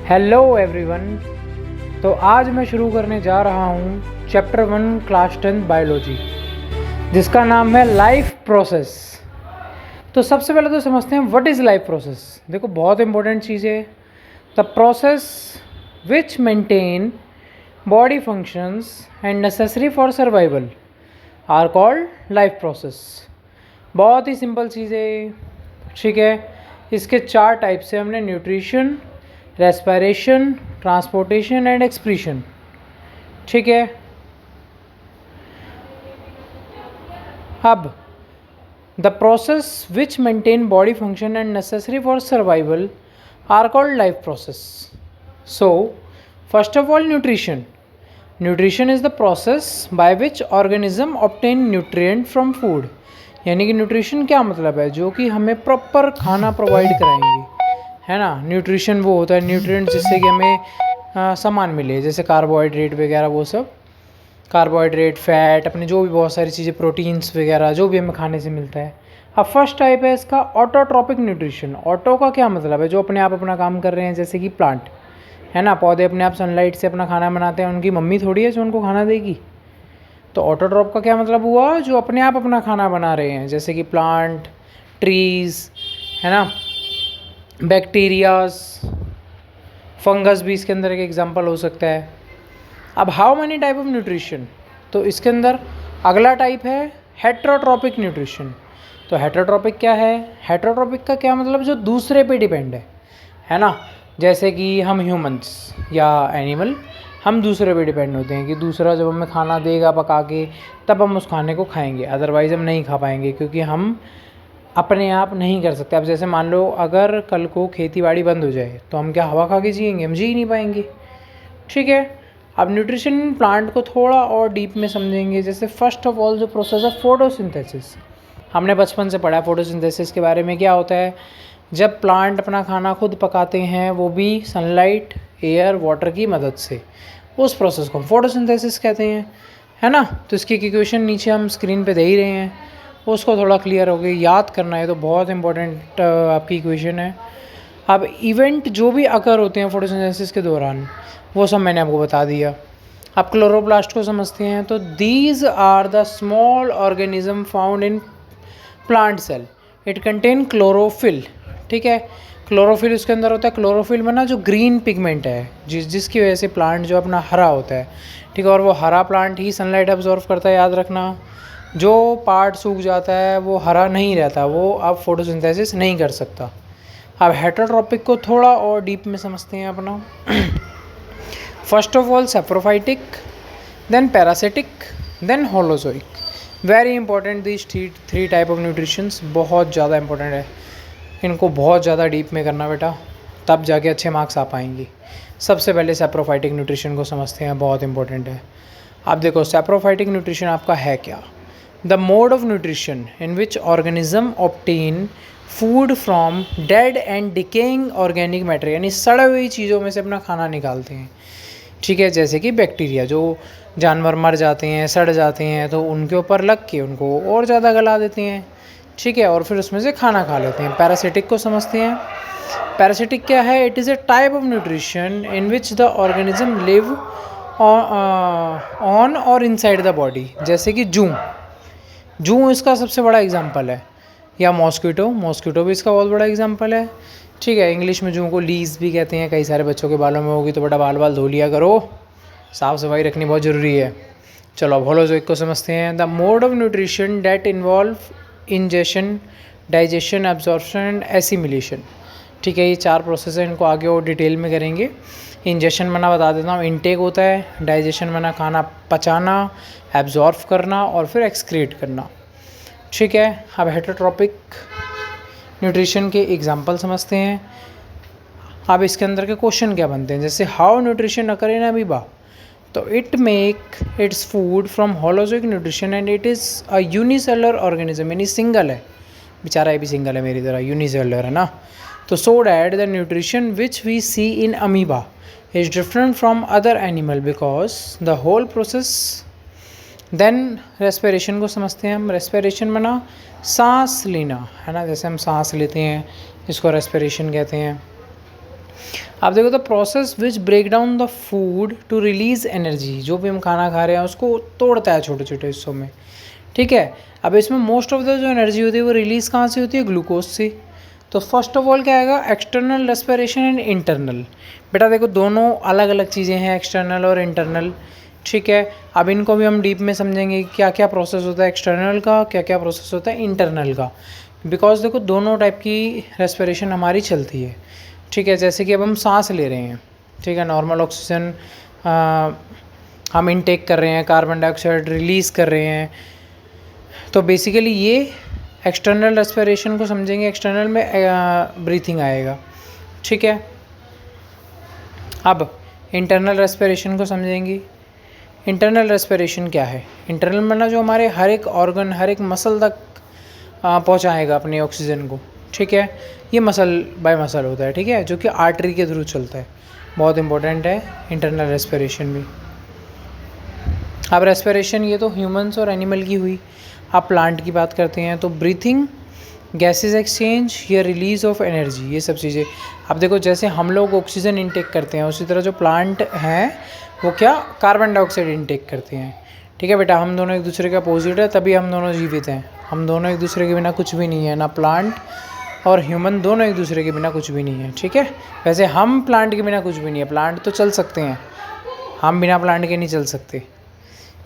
Hello everyone. तो आज मैं शुरू करने जा रहा हूँ चैप्टर 1 क्लास 10 बायोलॉजी, जिसका नाम है लाइफ प्रोसेस। तो सबसे पहले तो समझते हैं व्हाट इज़ लाइफ प्रोसेस। देखो, बहुत इंपॉर्टेंट चीज़ है। The process which maintain body functions and necessary for survival are called life process. बहुत ही सिंपल चीज़ है, ठीक है। इसके 4 टाइप्स से हमने nutrition, respiration, transportation and excretion, ठीक है। अब the process which maintain body function and necessary for survival are called life process. So first of all, nutrition is the process by which organism obtain nutrient from food. यानी कि nutrition क्या मतलब है? जो कि हमें प्रॉपर खाना provide कराएंगे, है ना। न्यूट्रिशन वो होता है न्यूट्रिएंट जिससे कि हमें सामान मिले, जैसे कार्बोहाइड्रेट वगैरह, वो सब कार्बोहाइड्रेट, फैट, अपने जो भी बहुत सारी चीज़ें, प्रोटीन्स वगैरह जो भी हमें खाने से मिलता है। अब फर्स्ट टाइप है इसका ऑटोट्रॉपिक न्यूट्रिशन। ऑटो का क्या मतलब है? जो अपने आप अपना काम कर रहे हैं, जैसे कि प्लांट, है ना। पौधे अपने आप सनलाइट से अपना खाना बनाते हैं, उनकी मम्मी थोड़ी है जो उनको खाना देगी। तो ऑटोट्रॉप का क्या मतलब हुआ? जो अपने आप अपना खाना बना रहे हैं, जैसे कि प्लांट, ट्रीज़, है ना, बैक्टीरियाज, फंगस भी इसके अंदर एक एग्जांपल हो सकता है। अब how many type of nutrition? तो इसके अंदर अगला टाइप है हेट्रोट्रॉपिक न्यूट्रिशन। तो हेट्रोट्रॉपिक क्या है? हेट्रोट्रॉपिक का क्या मतलब? जो दूसरे पे डिपेंड है ना। जैसे कि हम ह्यूमंस या एनिमल, हम दूसरे पे डिपेंड होते हैं कि दूसरा जब हमें खाना देगा पका के, तब हम उस खाने को खाएंगे, अदरवाइज़ हम नहीं खा पाएंगे, क्योंकि हम अपने आप नहीं कर सकते। अब जैसे मान लो अगर कल को खेती बाड़ी बंद हो जाए, तो हम क्या हवा खा के जिएंगे? हम जी ही नहीं पाएंगे, ठीक है। अब न्यूट्रिशन प्लांट को थोड़ा और डीप में समझेंगे। जैसे फर्स्ट ऑफ ऑल, जो प्रोसेस ऑफ फोटोसिंथेसिस, हमने बचपन से पढ़ा है फोटोसिंथेसिस के बारे में। क्या होता है? जब प्लांट अपना खाना खुद पकाते हैं, वो भी सनलाइट, एयर, वाटर की मदद से, उस प्रोसेस को हम फोटोसिंथेसिस कहते हैं, है ना। तो इसकी इक्वेशन नीचे हम स्क्रीन पे दे ही रहे हैं, उसको थोड़ा क्लियर हो गई, याद करना है। तो बहुत इंपॉर्टेंट आपकी इक्वेशन है। अब इवेंट जो भी अकर होते हैं फोटोसिंथेसिस के दौरान, वो सब मैंने आपको बता दिया। अब क्लोरोप्लास्ट को समझते हैं। तो these are the small organism found in plant cell, it contain chlorophyll, ठीक है। क्लोरोफिल उसके अंदर होता है। क्लोरोफिल में ना जो ग्रीन पिगमेंट है, जिसकी वजह से प्लांट जो अपना हरा होता है, ठीक है। और वो हरा प्लांट ही सनलाइट अब्जॉर्व करता है, याद रखना। जो पार्ट सूख जाता है वो हरा नहीं रहता, वो अब फोटोसिंथेसिस नहीं कर सकता। अब हेट्रोट्रॉपिक को थोड़ा और डीप में समझते हैं अपना। First of all saprophytic, then parasitic, then holozoic. Very important this 3 type of nutritions, बहुत ज़्यादा इंपॉर्टेंट है। इनको बहुत ज़्यादा डीप में करना बेटा, तब जाके अच्छे मार्क्स आ पाएंगे। सबसे पहले सेप्रोफाइटिक न्यूट्रिशन को समझते हैं, बहुत इंपॉर्टेंट है। अब देखो, सेप्रोफाइटिक न्यूट्रिशन आपका है क्या? The mode of nutrition in which organism obtain food from dead and decaying organic matter, यानी सड़े हुई चीज़ों में से अपना खाना निकालते हैं, ठीक है। जैसे कि बैक्टीरिया, जो जानवर मर जाते हैं, सड़ जाते हैं, तो उनके ऊपर लग के उनको और ज़्यादा गला देते हैं, ठीक है, और फिर उसमें से खाना खा लेते हैं। पैरासिटिक को समझते हैं। पैरासिटिक क्या है? It is a type of nutrition in which the organism live on और इनसाइड द बॉडी। जैसे कि जूं इसका सबसे बड़ा एग्जांपल है, या मॉस्किटो भी इसका बहुत बड़ा एग्जांपल है, ठीक है। इंग्लिश में जूं को लीज भी कहते हैं। कई सारे बच्चों के बालों में होगी, तो बेटा बाल धो लिया करो, साफ़ सफाई रखनी बहुत ज़रूरी है। चलो अब होलोजोइक को समझते हैं। The mode of nutrition that involve ingestion, digestion, absorption and assimilation, ठीक है। ये 4 प्रोसेस है, इनको आगे और डिटेल में करेंगे। इंजेशन मना बता देता हूँ, इनटेक होता है। डाइजेशन मना खाना पचाना, एब्जॉर्व करना और फिर एक्सक्रीट करना, ठीक है। अब हेट्रोट्रॉपिक न्यूट्रिशन के एग्जांपल समझते हैं। अब इसके अंदर के क्वेश्चन क्या बनते हैं? जैसे how nutrition occur in amoeba, तो it make its food from holozoic nutrition and it is a unicellular organism, यानी सिंगल है बेचारा, ये भी सिंगल है मेरी तरह, यूनिसेलुलर है ना। तो so that the nutrition which we see in amoeba is different from other animal because the whole process. Then respiration को समझते हैं हम। रेस्पिरेशन मना सांस लेना, है ना। जैसे हम सांस लेते हैं, इसको रेस्पिरेशन कहते हैं। आप देखो the process which break down the food to release energy, जो भी हम खाना खा रहे हैं उसको तोड़ता है छोटे छोटे हिस्सों में, ठीक है। अब इसमें मोस्ट ऑफ द जो एनर्जी होती है वो रिलीज़ कहाँ से होती है, ग्लूकोज से। तो फर्स्ट ऑफ ऑल क्या आएगा, एक्सटर्नल रेस्पिरेशन एंड इंटरनल। बेटा देखो दोनों अलग अलग चीज़ें हैं, एक्सटर्नल और इंटरनल, ठीक है। अब इनको भी हम डीप में समझेंगे क्या क्या प्रोसेस होता है एक्सटर्नल का, क्या क्या प्रोसेस होता है इंटरनल का, बिकॉज देखो दोनों टाइप की रेस्पिरेशन हमारी चलती है, ठीक है। जैसे कि अब हम सांस ले रहे हैं, ठीक है, नॉर्मल ऑक्सीजन हम इनटेक कर रहे हैं, कार्बन डाइऑक्साइड रिलीज़ कर रहे हैं, तो बेसिकली ये एक्सटर्नल रेस्पिरेशन को समझेंगे, एक्सटर्नल में ब्रीथिंग आएगा, ठीक है। अब इंटरनल रेस्पिरेशन को समझेंगे। इंटरनल रेस्पिरेशन क्या है, इंटरनल मतलब जो हमारे हर एक ऑर्गन, हर एक मसल तक पहुंचाएगा अपने ऑक्सीजन को, ठीक है। ये मसल बाय मसल होता है, ठीक है, जो कि आर्टरी के थ्रू चलता है, बहुत इंपॉर्टेंट है इंटरनल रेस्पिरेशन भी। अब रेस्पिरेशन ये तो ह्यूमंस और एनिमल की हुई। आप प्लांट की बात करते हैं तो ब्रीथिंग, गैसेस एक्सचेंज या रिलीज ऑफ एनर्जी, ये सब चीज़ें। अब देखो जैसे हम लोग ऑक्सीजन इनटेक करते हैं उसी तरह जो प्लांट हैं वो क्या, कार्बन डाइऑक्साइड इनटेक करते हैं, ठीक है बेटा। हम दोनों एक दूसरे के अपोजिट है, तभी हम दोनों जीवित हैं। हम दोनों एक दूसरे के बिना कुछ भी नहीं है, ना प्लांट और ह्यूमन दोनों एक दूसरे के बिना कुछ भी नहीं है, ठीक है। वैसे हम प्लांट के बिना कुछ भी नहीं है, प्लांट तो चल सकते हैं, हम बिना प्लांट के नहीं चल सकते,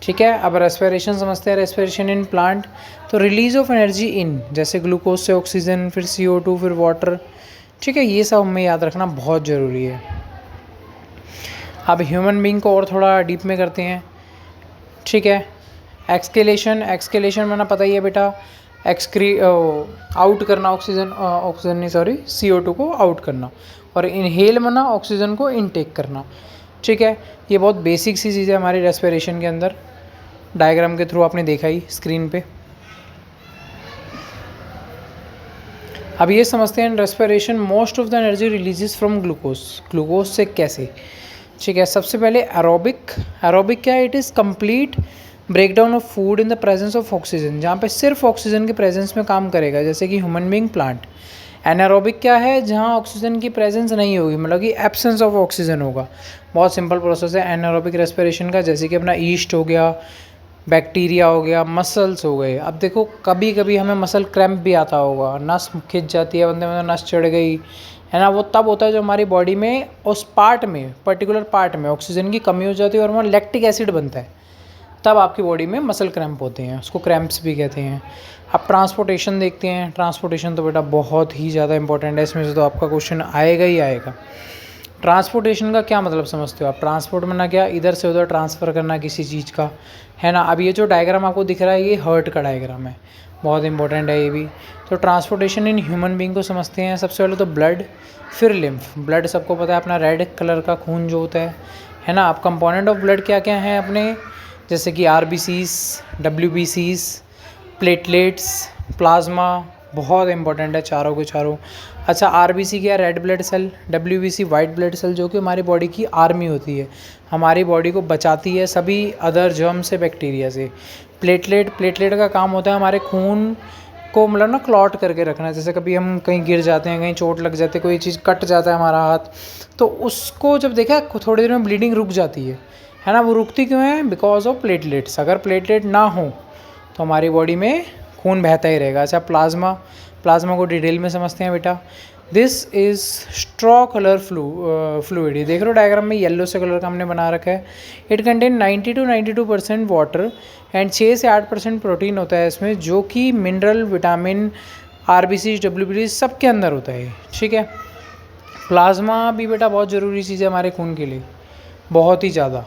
ठीक है। अब रेस्पिरेशन समझते हैं, रेस्पिरेशन इन प्लांट, तो रिलीज ऑफ एनर्जी इन, जैसे ग्लूकोज से ऑक्सीजन, फिर CO2, फिर वाटर, ठीक है। ये सब हमें याद रखना बहुत ज़रूरी है। अब ह्यूमन बीइंग को और थोड़ा डीप में करते हैं, ठीक है। एक्सकेलेशन, एक्सकेलेशन माना पता ही है बेटा, आउट करना ऑक्सीजन नहीं सॉरी CO2 को आउट करना, और इनहेल माना ऑक्सीजन को इनटेक करना, ठीक है। ये बहुत बेसिक सी चीज़ है हमारी रेस्पिरेशन के अंदर, डायग्राम के थ्रू आपने देखा ही स्क्रीन पे। अब ये समझते हैं respiration most of the energy releases from glucose, glucose से कैसे, ठीक है। सबसे पहले एरोबिक, एरोबिक क्या है, it is complete break down of food in the presence of oxygen, जहाँ पे सिर्फ ऑक्सीजन के प्रेजेंस में काम करेगा, जैसे कि ह्यूमन बीइंग, प्लांट। एनारोबिक क्या है, जहाँ ऑक्सीजन की प्रेजेंस नहीं होगी, मतलब कि एब्सेंस ऑफ ऑक्सीजन होगा। बहुत सिंपल प्रोसेस है एनारोबिक रेस्पिरेशन का, जैसे कि अपना ईस्ट हो गया, बैक्टीरिया हो गया, मसल्स हो गए। अब देखो कभी कभी हमें मसल क्रैम्प भी आता होगा, नस खिंच जाती है बंदे में, नस चढ़ गई है ना, वो तब होता है जो हमारी बॉडी में उस पार्ट में, पर्टिकुलर पार्ट में ऑक्सीजन की कमी हो जाती है और वहाँ लैक्टिक एसिड बनता है, तब आपकी बॉडी में मसल क्रैम्प होते हैं, उसको क्रैम्प्स भी कहते हैं। अब ट्रांसपोर्टेशन देखते हैं, ट्रांसपोर्टेशन तो बेटा बहुत ही ज़्यादा इंपॉर्टेंट है, इसमें से तो आपका क्वेश्चन आएगा ही आएगा। ट्रांसपोर्टेशन का क्या मतलब समझते हो आप, ट्रांसपोर्ट में ना क्या, इधर से उधर ट्रांसफ़र करना किसी चीज़ का, है ना। अब ये जो डायग्राम आपको दिख रहा है ये हार्ट का डायग्राम है, बहुत इंपॉर्टेंट है ये भी। तो ट्रांसपोर्टेशन इन ह्यूमन बीइंग को समझते हैं, सबसे पहले तो ब्लड, फिर लिम्फ। ब्लड सबको पता है अपना रेड कलर का खून जो होता है ना। अब कंपोनेंट ऑफ ब्लड क्या क्या हैं अपने, जैसे कि RBCs, WBCs, प्लेटलेट्स, प्लाज्मा, बहुत इंपॉर्टेंट है चारों के चारों। अच्छा RBC क्या, red blood cell, WBC white blood cell, जो कि हमारी बॉडी की आर्मी होती है, हमारी बॉडी को बचाती है सभी अदर जर्म से, बैक्टीरिया से। प्लेटलेट, प्लेटलेट का काम होता है हमारे खून को मतलब ना क्लॉट करके रखना, जैसे कभी हम कहीं गिर जाते हैं, कहीं चोट लग जाती है, कोई चीज़ कट जाता है हमारा हाथ, तो उसको जब देखा थोड़ी देर में ब्लीडिंग रुक जाती है ना। वो रुकती क्यों है, बिकॉज ऑफ प्लेटलेट्स। अगर प्लेटलेट ना हो तो हमारी बॉडी में खून बहता ही रहेगा। अच्छा प्लाज्मा, प्लाज्मा को डिटेल में समझते हैं बेटा। This is straw colour fluid, ये देख लो डायग्राम में येलो से कलर का हमने बना रखा है। It contain 90 to 92% water and 6 से 8% प्रोटीन होता है इसमें, जो कि मिनरल, विटामिन, RBC, WBC सब के अंदर होता है, ठीक है। प्लाज्मा भी बेटा बहुत ज़रूरी चीज़ है हमारे खून के लिए, बहुत ही ज़्यादा।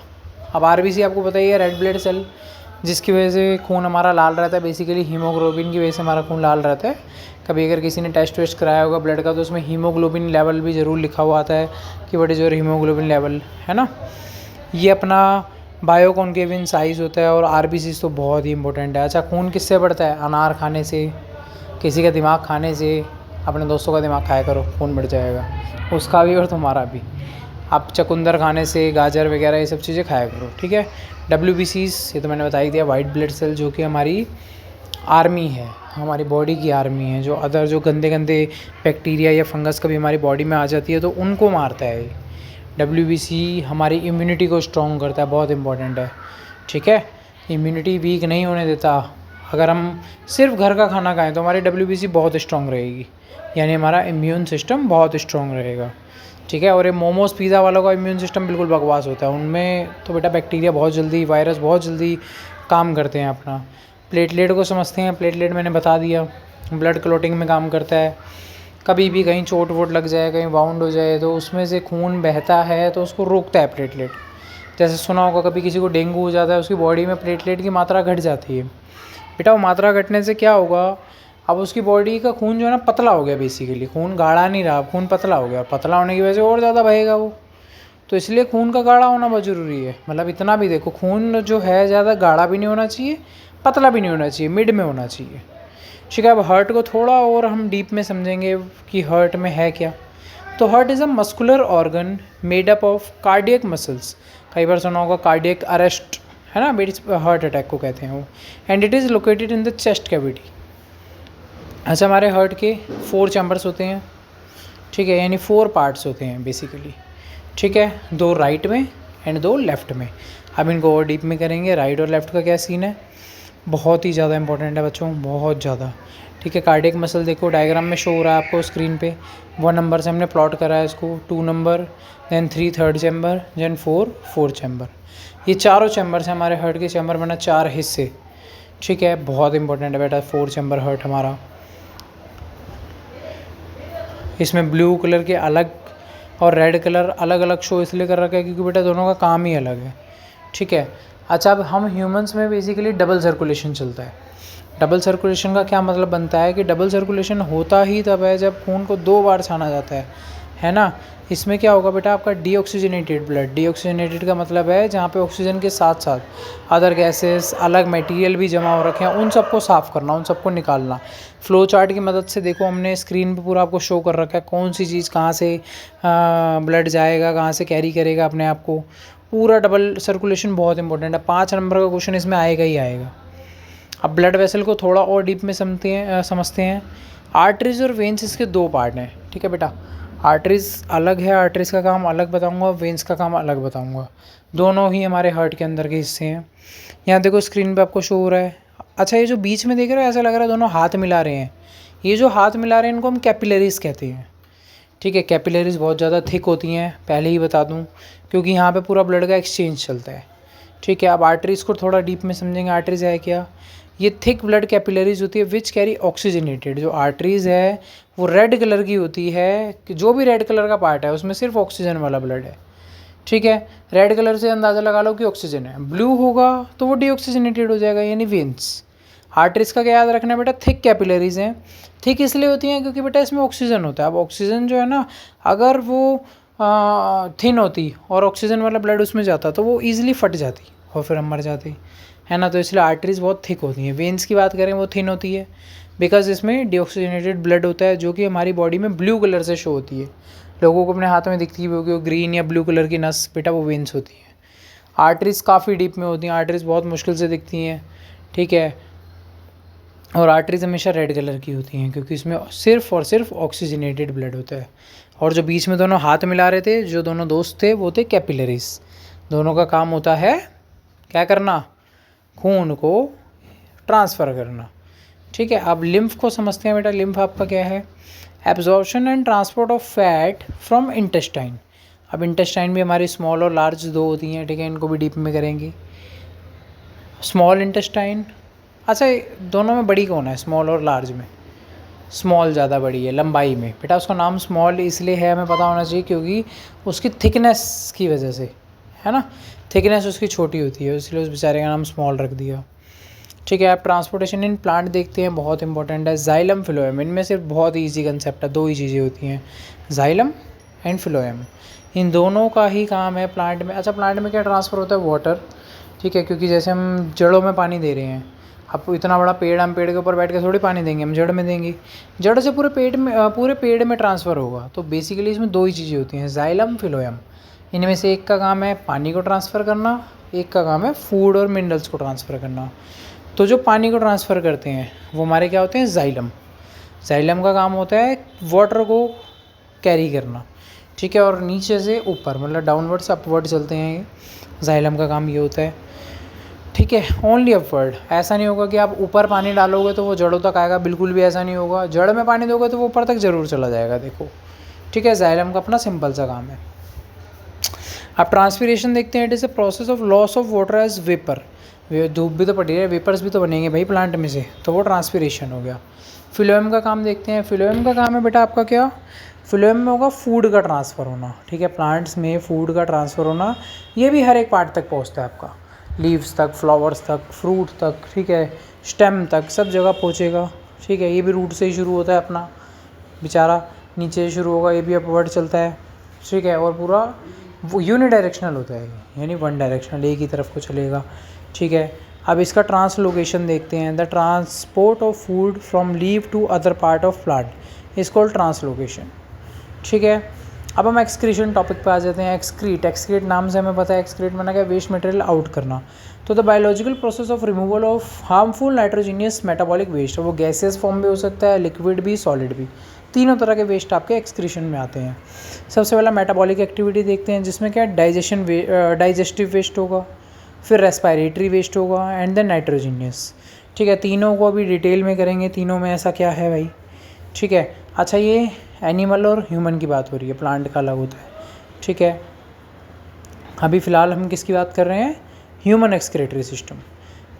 अब RBC आपको पता ही है, रेड ब्लड सेल, जिसकी वजह से खून हमारा लाल रहता है, बेसिकली हीमोग्लोबिन की वजह से हमारा खून लाल रहता है। कभी अगर किसी ने टेस्ट वेस्ट कराया होगा ब्लड का तो उसमें हीमोग्लोबिन लेवल भी ज़रूर लिखा हुआ आता है कि what is your haemoglobin level, है ना। ये अपना बायोकॉन्केव इन साइज़ होता है, और RBC तो बहुत ही इंपॉर्टेंट है। अच्छा खून किससे बढ़ता है, अनार खाने से, किसी का दिमाग खाने से। अपने दोस्तों का दिमाग खाया करो, खून बढ़ जाएगा, उसका भी और तुम्हारा भी। आप चुकंदर खाने से, गाजर वगैरह ये सब चीज़ें खाया करो, ठीक है। WBCs ये तो मैंने बता ही दिया, वाइट ब्लड सेल, जो कि हमारी आर्मी है हमारी बॉडी की आर्मी है, जो अदर जो गंदे गंदे बैक्टीरिया या फंगस कभी हमारी बॉडी में आ जाती है तो उनको मारता है। WBC हमारी इम्यूनिटी को स्ट्रॉन्ग करता है, बहुत इंपॉर्टेंट है। ठीक है, इम्यूनिटी वीक नहीं होने देता। अगर हम सिर्फ घर का खाना खाएं तो हमारी WBC बहुत स्ट्रॉन्ग रहेगी, यानी हमारा इम्यून सिस्टम बहुत स्ट्रॉन्ग रहेगा। ठीक है, और ये मोमोज़ पिज़्ज़ा वालों का इम्यून सिस्टम बिल्कुल बकवास होता है। उनमें तो बेटा बैक्टीरिया बहुत जल्दी, वायरस बहुत जल्दी काम करते हैं अपना। प्लेटलेट को समझते हैं, प्लेटलेट मैंने बता दिया, ब्लड क्लॉटिंग में काम करता है। कभी भी कहीं चोट वोट लग जाए, कहीं वाउंड हो जाए तो उसमें से खून बहता है तो उसको रोकता है प्लेटलेट। जैसे सुना होगा कभी किसी को डेंगू हो जाता है, उसकी बॉडी में प्लेटलेट की मात्रा घट जाती है। बेटा वो मात्रा घटने से क्या होगा, अब उसकी बॉडी का खून जो है ना पतला हो गया, बेसिकली खून गाढ़ा नहीं रहा, खून पतला हो गया। पतला होने की वजह से और ज़्यादा बहेगा वो, तो इसलिए खून का गाढ़ा होना बहुत ज़रूरी है। मतलब इतना भी देखो, खून जो है ज़्यादा गाढ़ा भी नहीं होना चाहिए, पतला भी नहीं होना चाहिए, मिड में होना चाहिए। ठीक है, अब हार्ट को थोड़ा और हम डीप में समझेंगे कि हार्ट में है क्या। तो heart is a muscular organ made up of cardiac muscles. कई बार सुना होगा कार्डियक अरेस्ट, है ना, हार्ट अटैक को कहते हैं वो। And it is located in the chest cavity. अच्छा, हमारे हार्ट के 4 चैम्बर्स होते हैं। ठीक है, यानी 4 पार्ट्स होते हैं बेसिकली। ठीक है, 2 राइट में एंड 2 लेफ़्ट में। अब इनको और डीप में करेंगे। राइट और लेफ़्ट का क्या सीन है, बहुत ही ज़्यादा इंपॉर्टेंट है बच्चों, बहुत ज़्यादा। ठीक है, कार्डियक मसल देखो डायग्राम में शो हो रहा है आपको स्क्रीन पे। 1 नंबर से हमने प्लॉट करा है इसको, 2 number, then 3 third chamber, then 4 fourth chamber. ये चारों चैम्बर है हमारे हार्ट के। चैम्बर बना 4 हिस्से। ठीक है, बहुत इंपॉर्टेंट है बेटा 4 चैम्बर हार्ट हमारा। इसमें ब्लू कलर के अलग और रेड कलर अलग अलग शो इसलिए कर रखा है क्योंकि बेटा दोनों का काम ही अलग है। ठीक है, अच्छा, अब हम ह्यूमंस में बेसिकली डबल सर्कुलेशन चलता है। डबल सर्कुलेशन का क्या मतलब बनता है कि डबल सर्कुलेशन होता ही तब है जब खून को 2 बार छाना जाता है ना। इसमें क्या होगा बेटा, आपका डीऑक्सीजनेटेड ब्लड। डीऑक्सीजनेटेड का मतलब है जहाँ पे ऑक्सीजन के साथ साथ अदर गैसेस, अलग मटेरियल भी जमा हो रखे हैं, उन सबको साफ़ करना, उन सबको निकालना। फ्लो चार्ट की मदद से देखो हमने स्क्रीन पे पूरा आपको शो कर रखा है कौन सी चीज़ कहाँ से ब्लड जाएगा, कहाँ से कैरी करेगा अपने आप को। पूरा डबल सर्कुलेशन बहुत इंपॉर्टेंट है। 5 नंबर का क्वेश्चन इसमें आएगा ही आएगा। अब ब्लड वेसल को थोड़ा और डीप में समझते हैं। आर्टरीज और वेंस इसके 2 पार्ट हैं। ठीक है बेटा, आर्टरीज अलग है, आर्टरीज का काम अलग बताऊंगा, वेंस का काम अलग बताऊंगा। दोनों ही हमारे हार्ट के अंदर के हिस्से हैं। यहाँ देखो स्क्रीन पे आपको शो हो रहा है। अच्छा, ये जो बीच में देख रहे हो ऐसा लग रहा है दोनों हाथ मिला रहे हैं। ये जो हाथ मिला रहे हैं इनको हम कैपिलरीज कहते हैं। ठीक है, कैपिलरीज बहुत ज़्यादा थिक होती हैं, पहले ही बता दूँ, क्योंकि यहाँ पे पूरा ब्लड का एक्सचेंज चलता है। ठीक है, अब आर्टरीज को थोड़ा डीप में समझेंगे। आर्टरीज है क्या, ये थिक ब्लड कैपिलरीज होती है विच कैरी ऑक्सीजनेटेड। जो आर्टरीज है वो रेड कलर की होती है, कि जो भी रेड कलर का पार्ट है उसमें सिर्फ ऑक्सीजन वाला ब्लड है। ठीक है, रेड कलर से अंदाज़ा लगा लो कि ऑक्सीजन है। ब्लू होगा तो वो डीऑक्सीजनेटेड हो जाएगा, यानी वेंस। आर्टरीज का क्या याद रखना है बेटा, थिक कैपिलरीज हैं। थिक इसलिए होती हैं क्योंकि बेटा इसमें ऑक्सीजन होता है। अब ऑक्सीजन जो है ना, अगर वो थिन होती और ऑक्सीजन वाला ब्लड उसमें जाता तो वो ईजिली फट जाती और फिर हम मर जाते, है ना। तो इसलिए आर्टरीज बहुत थिक होती हैं। वेंस की बात करें वो थिन होती है बिकॉज इसमें डीऑक्सीजनेटेड ब्लड होता है, जो कि हमारी बॉडी में ब्लू कलर से शो होती है। लोगों को अपने हाथ में दिखती है वो ग्रीन या ब्लू कलर की नस, बेटा वो वेंस होती है। आर्टरीज काफ़ी डीप में होती हैं, आर्टरीज बहुत मुश्किल से दिखती हैं। ठीक है, और आर्टरीज हमेशा रेड कलर की होती हैं क्योंकि इसमें सिर्फ और सिर्फ ऑक्सीजनेटेड ब्लड होता है। और जो बीच में दोनों हाथ मिला रहे थे, जो दोनों दोस्त थे, वो थे कैपिलरीज। दोनों का काम होता है क्या करना, खून को ट्रांसफ़र करना। ठीक है, अब लिम्फ को समझते हैं बेटा। लिम्फ आपका क्या है, absorption and transport of fat from intestine. अब इंटेस्टाइन भी हमारी स्मॉल और लार्ज 2 होती हैं। ठीक है, इनको भी डीप में करेंगे। स्मॉल इंटेस्टाइन, अच्छा दोनों में बड़ी कौन है, स्मॉल और लार्ज में? स्मॉल ज़्यादा बड़ी है लंबाई में। बेटा उसका नाम स्मॉल इसलिए है, हमें पता होना चाहिए, क्योंकि उसकी थिकनेस की वजह से, है ना, थिकनेस उसकी छोटी होती है, इसलिए उस बेचारे का नाम स्मॉल रख दिया। ठीक है, आप ट्रांसपोर्टेशन इन प्लांट देखते हैं, बहुत इंपॉर्टेंट है। जाइलम फिलोएम, इनमें सिर्फ बहुत ईजी कंसेप्ट है, 2 ही चीज़ें होती हैं, जाइलम एंड फिलोएम। इन दोनों का ही काम है प्लांट में। अच्छा, प्लांट में क्या ट्रांसफ़र होता है, वाटर। ठीक है, क्योंकि जैसे हम जड़ों में पानी दे रहे हैं, अब इतना बड़ा पेड़, हम पेड़ के ऊपर बैठ के थोड़ी पानी देंगे, हम जड़ में देंगे। जड़ से पूरे पेड़ में ट्रांसफ़र होगा। तो बेसिकली इसमें 2 ही चीज़ें होती हैं, जाइलम फिलोएम। इनमें से एक का काम है पानी को ट्रांसफ़र करना, एक का काम है फूड और मिनरल्स को ट्रांसफ़र करना। तो जो पानी को ट्रांसफ़र करते हैं वो हमारे क्या होते हैं, जाइलम। जाइलम का काम होता है वाटर को कैरी करना, ठीक है, और नीचे से ऊपर मतलब डाउनवर्ड से अपवर्ड चलते हैं ये, जाइलम का काम ये होता है, ठीक है। ओनली अपवर्ड, ऐसा नहीं होगा कि आप ऊपर पानी डालोगे तो वो जड़ों तक आएगा, बिल्कुल भी ऐसा नहीं होगा। जड़ में पानी दोगे तो वो ऊपर तक ज़रूर चला जाएगा, देखो, ठीक है। जाइलम का अपना सिंपल सा काम है। अब ट्रांसपीरेशन देखते हैं, it is a process of loss of water as vapour. धूप भी तो पड़ी है, वेपर्स भी तो बनेंगे भाई प्लांट में से, तो वो ट्रांसपीरेशन हो गया। फिलोएम का काम देखते हैं। फिलोएम का काम है बेटा आपका क्या, फिलोएम में होगा फूड का ट्रांसफ़र होना, ठीक है, प्लांट्स में फूड का ट्रांसफ़र होना। ये भी हर एक पार्ट तक पहुंचता है आपका, लीव्स तक, फ्लावर्स तक, फ्रूट तक, ठीक है, स्टेम तक, सब जगह पहुंचेगा, ठीक है। ये भी रूट से ही शुरू होता है अपना बेचारा, नीचे से शुरू होगा, ये भी अपवर्ड चलता है, ठीक है, और पूरा वो यूनिडायरेक्शनल होता है, यानी वन डायरेक्शनल, एक ही तरफ को चलेगा, ठीक है। अब इसका ट्रांसलोकेशन देखते हैं। The transport of food from leave to other part of plant is called translocation, ठीक है। अब हम एक्सक्रीशन टॉपिक पे आ जाते हैं। एक्सक्रीट नाम से हमें पता है, एक्सक्रीट माना क्या, वेस्ट मटेरियल आउट करना। तो the biological process of removal of harmful nitrogenous metabolic waste, वो गैसेस फॉर्म भी हो सकता है, लिक्विड भी, सॉलिड भी, तीनों तरह के वेस्ट आपके एक्सक्रीशन में आते हैं। सबसे पहला मेटाबॉलिक एक्टिविटी देखते हैं, जिसमें क्या डाइजेस्टिव वेस्ट होगा, फिर रेस्पायरेटरी वेस्ट होगा, एंड देन नाइट्रोजीनियस, ठीक है। तीनों को अभी डिटेल में करेंगे, तीनों में ऐसा क्या है भाई, ठीक है। अच्छा, ये एनिमल और ह्यूमन की बात हो रही है, प्लांट का अलग होता है, ठीक है। अभी फ़िलहाल हम किसकी बात कर रहे हैं, ह्यूमन एक्सक्रेटरी सिस्टम।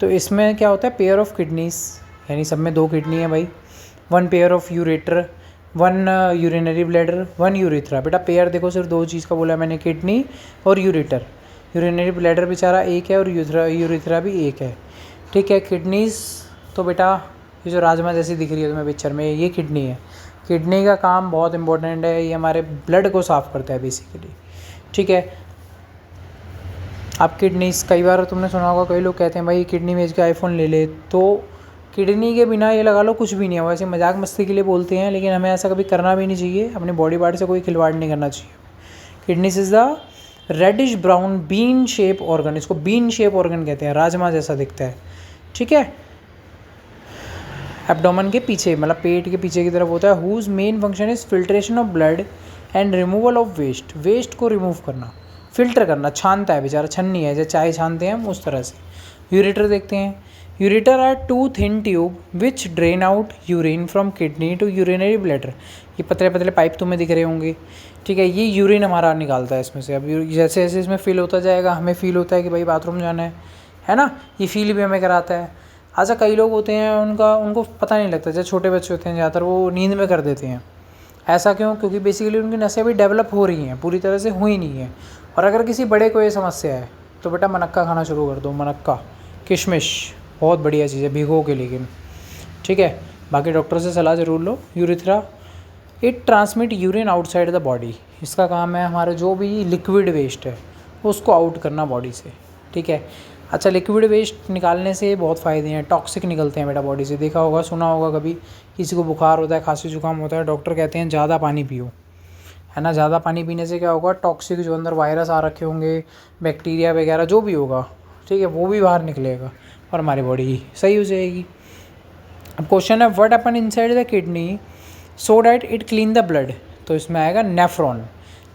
तो इसमें क्या होता है, पेयर ऑफ किडनीज, यानी सब में 2 किडनी है भाई, 1 pair of ureter, 1 urinary bladder, 1 urethra. बेटा पेयर देखो, सिर्फ 2 चीज़ का बोला मैंने, किडनी और यूरेटर। यूरिनरी ब्लैडर बेचारा एक है और यूरिथ्रा भी एक है, ठीक है। किडनीज़ तो बेटा ये जो राजमा जैसी दिख रही है तुम्हें पिक्चर में, ये किडनी है। किडनी का काम बहुत इंपॉर्टेंट है, ये हमारे ब्लड को साफ़ करता है बेसिकली, ठीक है। अब किडनीज़, कई बार तुमने सुना होगा, कई लोग कहते हैं भाई किडनी बेच के आईफोन ले ले, तो किडनी के बिना ये लगा लो कुछ भी नहीं है। वैसे मजाक मस्ती के लिए बोलते हैं, लेकिन हमें ऐसा कभी करना भी नहीं चाहिए, अपने बॉडी पार्ट से कोई खिलवाड़ नहीं करना चाहिए। Kidneys is the reddish brown bean shape organ, इसको बीन शेप ऑर्गन कहते हैं, राजमा जैसा दिखता है, ठीक है। एब्डोमेन के पीछे, मतलब पेट के पीछे की तरफ होता है। Whose main function is filtration of blood and removal of waste, waste को रिमूव करना, फिल्टर करना, छानता है बेचारा, छन्नी है, जैसे चाय छानते हैं हम उस तरह से। यूरेटर देखते हैं। Ureter are 2 thin tube which drain out urine from kidney to urinary bladder. ये पतले पतले पाइप तुम्हें दिख रहे होंगे, ठीक है, ये यूरिन हमारा निकालता है इसमें से। अब जैसे जैसे इसमें फील होता जाएगा, हमें फील होता है कि भाई बाथरूम जाना है ना, ये फील भी हमें कराता है। अच्छा, कई लोग होते हैं उनको पता नहीं लगता, जैसे छोटे बच्चे होते हैं ज़्यादातर, वो नींद में कर देते हैं। ऐसा क्यों, क्योंकि बेसिकली उनकी नसें भी डेवलप हो रही हैं, पूरी तरह से हुई नहीं है। और अगर किसी बड़े को ये समस्या है तो बेटा मनक्का खाना शुरू कर दो, मनक्का, किशमिश, बहुत बढ़िया चीज़ है, भिगो के, लेकिन ठीक है। बाकी डॉक्टर से सलाह ज़रूर लो। Urethra, it transmit urine outside the body, इसका काम है हमारे जो भी लिक्विड वेस्ट है उसको आउट करना बॉडी से, ठीक है। अच्छा, लिक्विड वेस्ट निकालने से बहुत फ़ायदे हैं, टॉक्सिक निकलते हैं बेटा बॉडी से। देखा होगा, सुना होगा कभी, किसी को बुखार होता है, खांसी जुकाम होता है, डॉक्टर कहते हैं ज़्यादा पानी पियो, है ना। ज़्यादा पानी पीने से क्या होगा, टॉक्सिक जो अंदर वायरस आ रखे होंगे, बैक्टीरिया वगैरह जो भी होगा, ठीक है, वो भी बाहर निकलेगा और हमारी बॉडी सही हो जाएगी। अब क्वेश्चन है, what happen inside the kidney so that it clean the blood. तो इसमें आएगा नेफ्रॉन।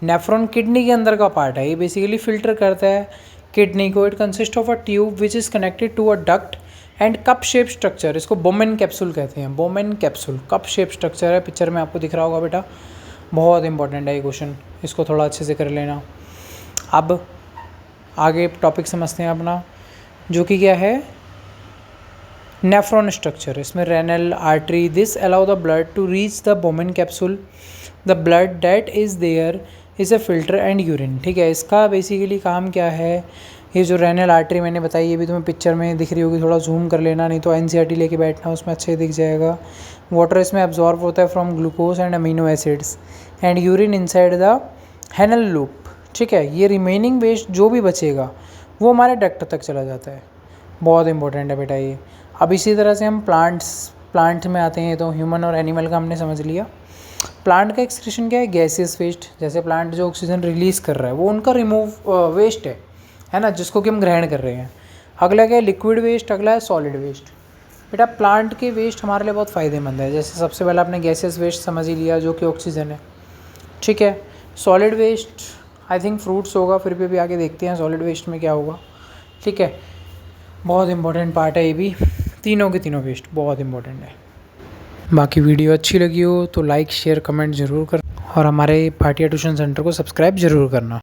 नेफ्रॉन किडनी के अंदर का पार्ट है, ये बेसिकली फिल्टर करता है किडनी को। It consist of a tube which is connected to a duct and cup shape structure, इसको बोमेन कैप्सूल कहते हैं, Bowman capsule, cup shape structure है, पिक्चर में आपको दिख रहा होगा बेटा, बहुत इंपॉर्टेंट है ये क्वेश्चन, इसको थोड़ा अच्छे से कर लेना। अब आगे टॉपिक समझते हैं अपना, जो कि क्या है, नेफ्रॉन स्ट्रक्चर। इसमें renal artery, this allow the blood to reach the Bowman capsule, the blood that is there is a filter and urine, ठीक है। इसका बेसिकली काम क्या है, ये जो रेनल आर्टरी मैंने बताई, ये भी तुम्हें पिक्चर में दिख रही होगी, थोड़ा जूम कर लेना, नहीं तो एनसीईआरटी लेके बैठना, उसमें अच्छे दिख जाएगा। वाटर इसमें एब्जॉर्ब होता है from glucose and amino acids and urine inside the Henle loop, ठीक है। ये रिमेनिंग वेस्ट जो भी बचेगा वो हमारे डक्ट तक चला जाता है, बहुत इंपॉर्टेंट है बेटा ये। अब इसी तरह से हम प्लांट में आते हैं, तो ह्यूमन और एनिमल का हमने समझ लिया। प्लांट का एक्सक्रीशन क्या है, गैसेस वेस्ट, जैसे प्लांट जो ऑक्सीजन रिलीज़ कर रहा है वो उनका रिमूव वेस्ट है ना, जिसको कि हम ग्रहण कर रहे हैं। अगला क्या है, लिक्विड वेस्ट, अगला है सॉलिड वेस्ट। बेटा प्लांट के वेस्ट हमारे लिए बहुत फ़ायदेमंद है। जैसे सबसे पहले आपने गैसेस वेस्ट समझ ही लिया जो कि ऑक्सीजन है, ठीक है। Solid waste I think fruits होगा, फिर भी आगे देखते हैं सॉलिड वेस्ट में क्या होगा, ठीक है। बहुत इंपॉर्टेंट पार्ट है ये भी, तीनों के तीनों वेस्ट बहुत इंपॉर्टेंट है। बाकी वीडियो अच्छी लगी हो तो लाइक शेयर कमेंट ज़रूर कर, और हमारे भाटिया ट्यूशन सेंटर को सब्सक्राइब ज़रूर करना।